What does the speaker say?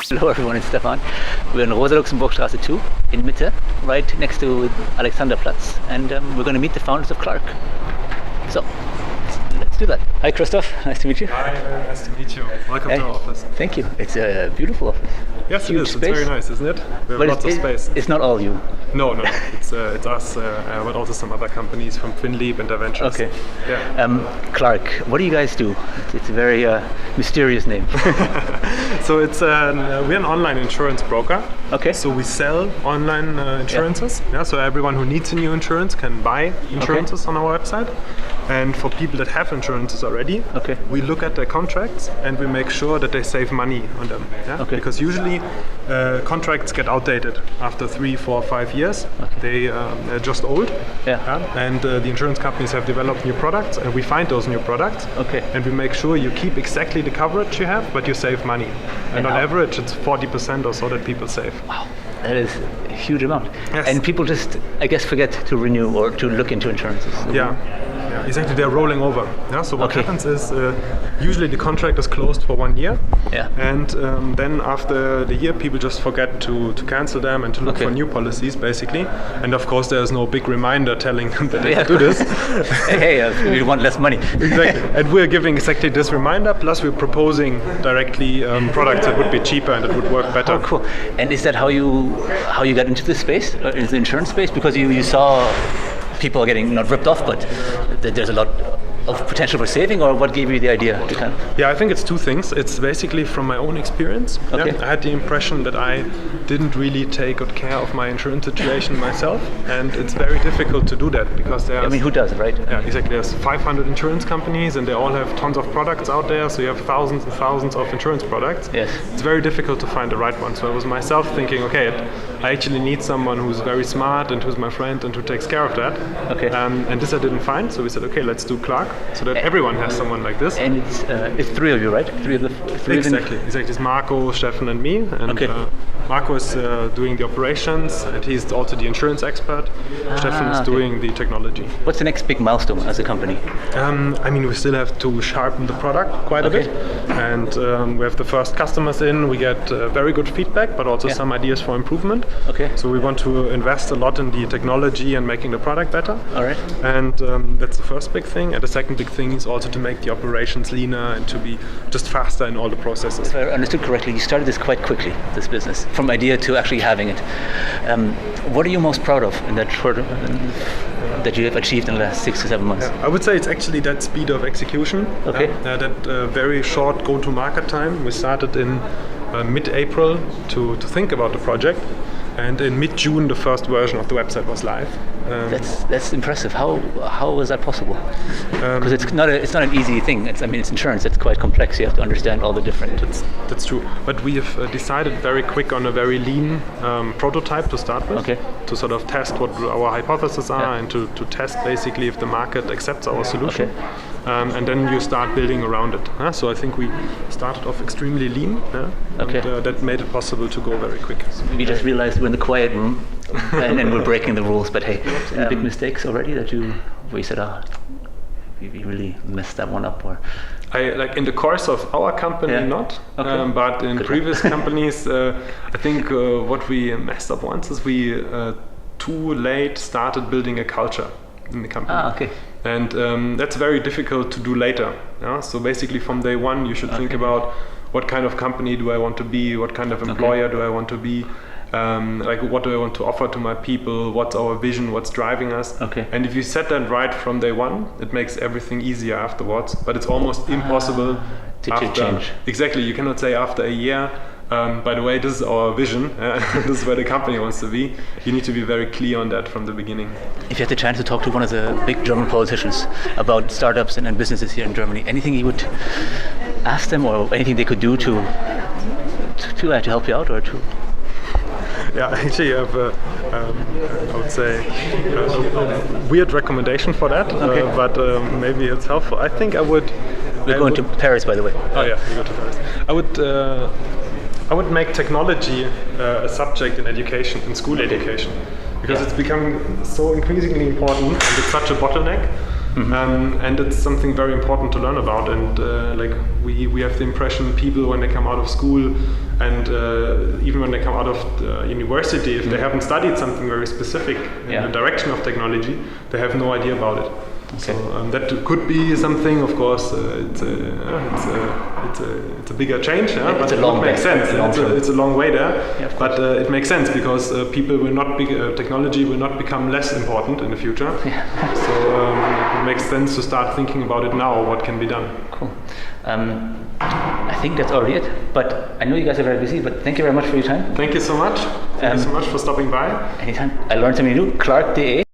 Hello everyone, it's Stefan. We're in Rosa-Luxemburg-Straße 2 in Mitte, right next to Alexanderplatz, and we're going to meet the founders of Clark. So, let's do that. Hi Christoph, nice to meet you. Hi, nice to meet you. Welcome to our office. Thank you. It's a beautiful office. Yes, Huge it is. space. It's very nice, isn't it? We have lots of space. It's not all you. No. It's us, but also some other companies from FinLeap and Ventures. Okay. Yeah. Clark, what do you guys do? It's a very mysterious name. So we're an online insurance broker. Okay. So we sell online insurances. Yeah. So everyone who needs a new insurance can buy insurances on our website. And for people that have insurances already, we look at their contracts and we make sure that they save money on them. Yeah? Okay. Because usually contracts get outdated after 3, 4, 5 years. Okay. They're just old. Yeah. And the insurance companies have developed new products, and we find those new products. Okay. And we make sure you keep exactly the coverage you have, but you save money. And on average, it's 40% or so that people save. Wow. That is a huge amount. Yes. And people just, I guess, forget to renew or to look into insurances. Yeah, exactly. They're rolling over. Yeah. So what happens is usually the contract is closed for 1 year. Yeah. And then after the year, people just forget to cancel them and to look for new policies, basically. And of course, there's no big reminder telling them that they can do this. Hey, we want less money. Exactly. And we're giving exactly this reminder. Plus, we're proposing directly products that would be cheaper and that would work better. Oh, cool. And is that how you got into this space, into the insurance space? Because you saw people getting not ripped off, but there's a lot of potential for saving, or what gave you the idea to kind of? Yeah, I think it's two things. It's basically from my own experience. Okay. Yeah, I had the impression that I didn't really take good care of my insurance situation myself, and it's very difficult to do that because there's... I mean, who does, right? Yeah, exactly. There's 500 insurance companies and they all have tons of products out there, so you have thousands and thousands of insurance products. Yes. It's very difficult to find the right one. So I was myself thinking, okay, I actually need someone who's very smart and who's my friend and who takes care of that. Okay. And this I didn't find, so we said, okay, let's do Clark, so that everyone has someone like this. And it's three of you, right? Exactly. It's Marco, Stefan, and me. And Marco is doing the operations, and he's also the insurance expert. Stefan is doing the technology. What's the next big milestone as a company? I mean, we still have to sharpen the product quite a bit, and we have the first customers in. We get very good feedback, but also some ideas for improvement. Okay. So we want to invest a lot in the technology and making the product better. All right. And that's the first big thing. And the second big thing is also to make the operations leaner and to be just faster in all the processes. If I understood correctly, you started this quite quickly, this business, from idea to actually having it. What are you most proud of in that short that you have achieved in the last 6 to 7 months? I would say it's actually that speed of execution. Okay. That very short go-to-market time. We started in mid-April to think about the project, and in mid-June the first version of the website was live. That's impressive. How was that possible? Because it's not an easy thing. It's insurance. It's quite complex. You have to understand all the different. That's true. But we have decided very quick on a very lean prototype to start with. Okay. To sort of test what our hypotheses are and to test basically if the market accepts our solution. Okay. And then you start building around it. So I think we started off extremely lean. Okay. And that made it possible to go very quick. We just realized we're in the quiet room and we're breaking the rules. But hey, any big mistakes already where you said, we really messed that one up, or? In the course of our company, not. Okay. But in previous companies, I think what we messed up once is we too late started building a culture in the company. Okay. And that's very difficult to do later. So basically from day one, you should think about what kind of company do I want to be, what kind of employer do I want to be, what do I want to offer to my people, what's our vision, what's driving us. Okay. And if you set that right from day one, it makes everything easier afterwards, but it's almost impossible to change. Exactly, you cannot say after a year, by the way, this is our vision, this is where the company wants to be. You need to be very clear on that from the beginning. If you had the chance to talk to one of the big German politicians about startups and businesses here in Germany, anything you would ask them, or anything they could do to help you out, or to? Yeah, actually I have I would say a weird recommendation for that, but maybe it's helpful. I think I would... We're going to Paris, by the way. Oh yeah, we go to Paris. I would make technology a subject in education, in school education, because it's becoming so increasingly important and it's such a bottleneck. And it's something very important to learn about. And we have the impression people, when they come out of school, And even when they come out of the university, if they haven't studied something very specific in the direction of technology, they have no idea about it. Okay. So that could be something. Of course, it's a bigger change, but it makes sense. It's a long way there, but it makes sense because people will not be technology will not become less important in the future. So it makes sense to start thinking about it now. What can be done? Cool. I think that's already it. But I know you guys are very busy. But thank you very much for your time. Thank you so much. Thank you so much for stopping by. Anytime. I learned something new. Clark.de.